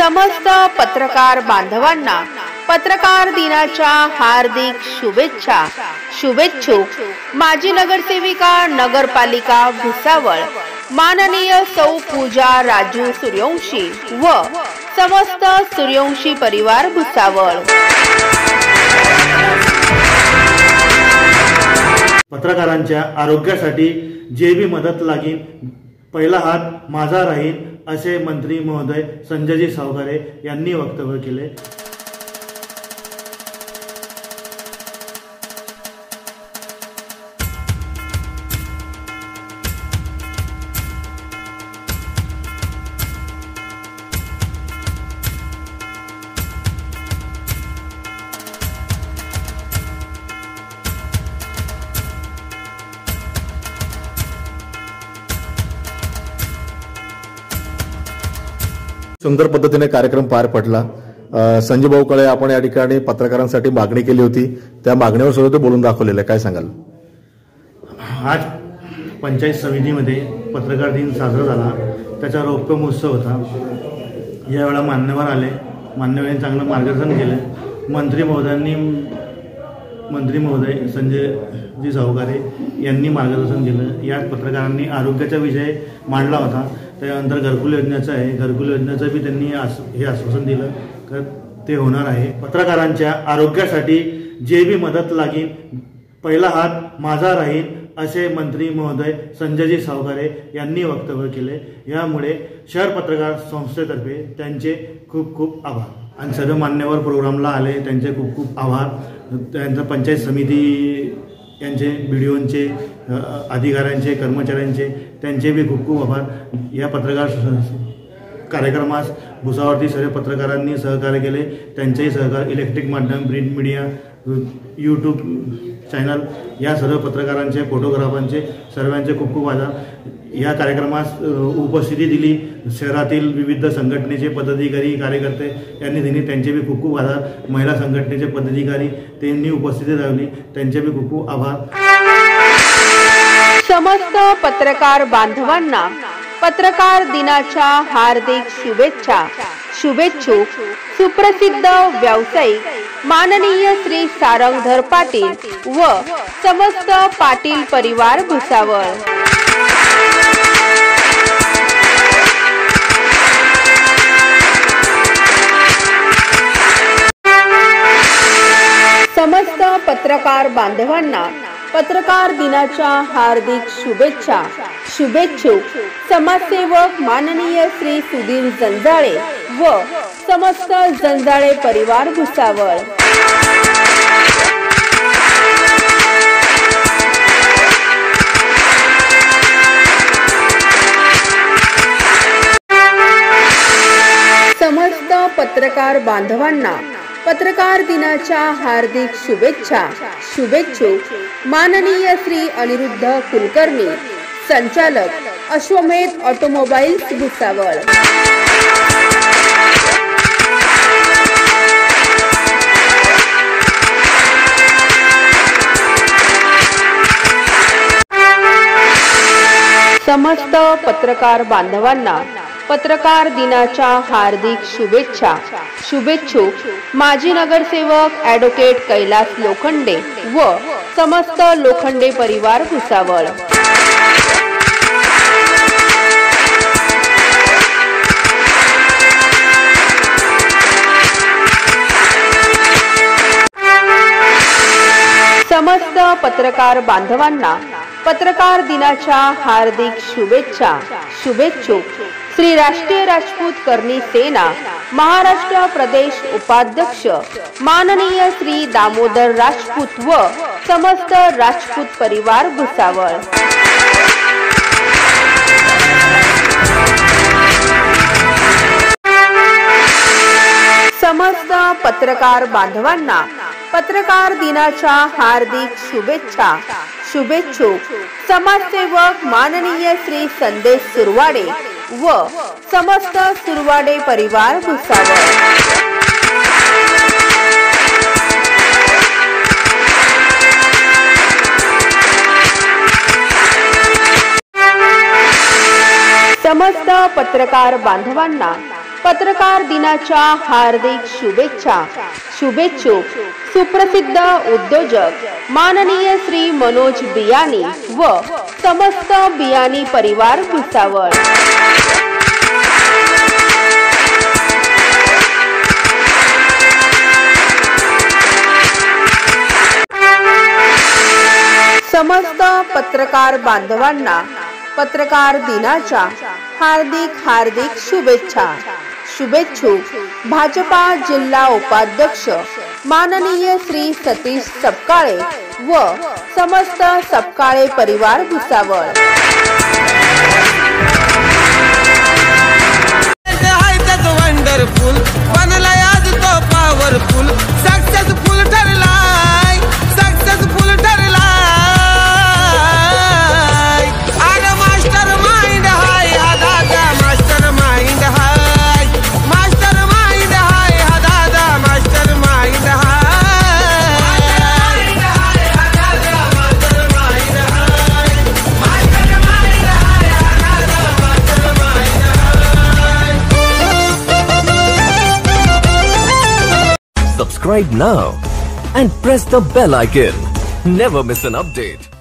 समस्त पत्रकार बांधवांना पत्रकार दिनाच्या हार्दिक शुभेच्छा। शुभेच्छुक माजी नगरसेविका नगरपालिका भुसावळ माननीय सौ पूजा राजू सूर्यवंशी व समस्त सूर्यवंशी परिवार भुसावळ। पत्रकारांच्या आरोग्यासाठी जे बी मदत लागेल पहिला हात माझा राहील असे मंत्री महोदय संजयजी सावकारे यांनी वक्तव्य केले। सुंदर पद्धतीने कार्यक्रम पार पडला। संजय भाऊ कळे आपण या ठिकाणी पत्रकारांसाठी मागणी केली होती, त्या मागणीवर सुद्धा ते बोलून दाखवलेलं आहे, काय सांगाल? आज पंचायत समितीमध्ये पत्रकार दिन साजरा झाला, त्याचा रौप्य महोत्सव होता। यावेळेला मान्यवर आले, मान्यवरांनी चांगलं मार्गदर्शन केलं। मंत्री महोदय संजयजी सावकारे यांनी मार्गदर्शन केलं। यात पत्रकारांनी आरोग्याचा विषय मांडला होता, त्यानंतर घरकुल योजनेचं आहे, घरकुल योजनेचं बी त्यांनी हे आश्वासन दिलं तर ते होणार आहे। पत्रकारांच्या आरोग्यासाठी जे बी मदत लागेल पहिला हात माझा राहील असे मंत्री महोदय संजयजी सावकारे यांनी वक्तव्य केले। यामुळे शहर पत्रकार संस्थेतर्फे त्यांचे खूप खूप आभार आणि सर्व मान्यवर प्रोग्रामला आले त्यांचे खूप खूप आभार। त्यांचं पंचायत समिती यांचे बीडीओंचे अधिकाऱ्यांचे कर्मचाऱ्यांचे त्यांचे बी खूप खूप आभार। या पत्रकार कार्यक्रमास भुसावळतील सर्व पत्रकारांनी सहकार्य केले, त्यांचेही सहकार इलेक्ट्रिक माध्यम प्रिंट मीडिया यूट्यूब चॅनल या सर्व पत्रकारांचे फोटोग्राफांचे सर्वांचे खूप खूप आभार। या कार्यक्रमास उपस्थिती दिली शहरातील विविध संघटनेचे पदाधिकारी कार्यकर्ते यांनी दिली, त्यांचे बी खूप खूप आभार। महिला संघटनेचे पदाधिकारी त्यांनी उपस्थिती लावली, त्यांचे बी खूप खूप आभार। समस्त पत्रकार बांधवांना पत्रकार दिनाच्या हार्दिक शुभेच्छा। शुभेच्छुक सुप्रसिद्ध व्यावसायिक माननीय श्री सारंगधर पाटील व समस्त पाटील परिवार भुसावळ। समस्त पत्रकार बांधवांना पत्रकार दिनाच्या हार्दिक शुभेच्छा। शुभेच्छुक समाजसेवक माननीय श्री सुधीर जंजाळे व समस्त जंजाळे परिवार भुसावळ। समस्त पत्रकार बांधवांना पत्रकार दिनाच्या हार्दिक शुभेच्छा। शुभेच्छुक माननीय श्री अनिरुद्ध कुलकर्णी संचालक अश्वमेध ऑटोमोबाईल्स भुसावळ। समस्त पत्रकार बांधवांना पत्रकार दिनाच्या हार्दिक शुभेच्छा। शुभेच्छुक माजी नगरसेवक ॲडव्होकेट कैलास लोखंडे व समस्त लोखंडे परिवार भुसावळ। समस्त पत्रकार बांधवांना पत्रकार दिनाच्या हार्दिक शुभेच्छा। शुभेच्छुक श्री राष्ट्रीय राजपूत करणी सेना महाराष्ट्र प्रदेश उपाध्यक्ष माननीय श्री दामोदर राजपूत व समस्त राजपूत परिवार भुसावळ। समस्त पत्रकार बांधवांना पत्रकार दिनाच्या हार्दिक शुभेच्छा। शुभेच्छुक समाजसेवक माननीय श्री संदेश सुरवाडे व समस्त सुरवाडे परिवार भुसावळ। समस्त पत्रकार बांधवांना पत्रकार दिनाच्या हार्दिक शुभेच्छा. शुभेच्छुक सुप्रसिद्ध उद्योजक माननीय श्री मनोज बियाणी व समस्त बियाणी परिवार भुसावळ. समस्त पत्रकार बांधवांना पत्रकार दिनाच्या हार्दिक शुभेच्छा. शुभेच्छुक भाजपा जिल्हा उपाध्यक्ष माननीय श्री सतीश सपकाळे व समस्त सपकाळे परिवार भुसावळ. वंडरफुल बनलाय आज तो पॉवरफुल सक्सेसफुल ठरलाय सक्सेसफुल ठरलाय. अरे मास्टर माइंड हाय हा दादा मास्टर माइंड हाय मास्टर माइंड हाय हा दादा master mind Subscribe now and press the bell icon. Never miss an update.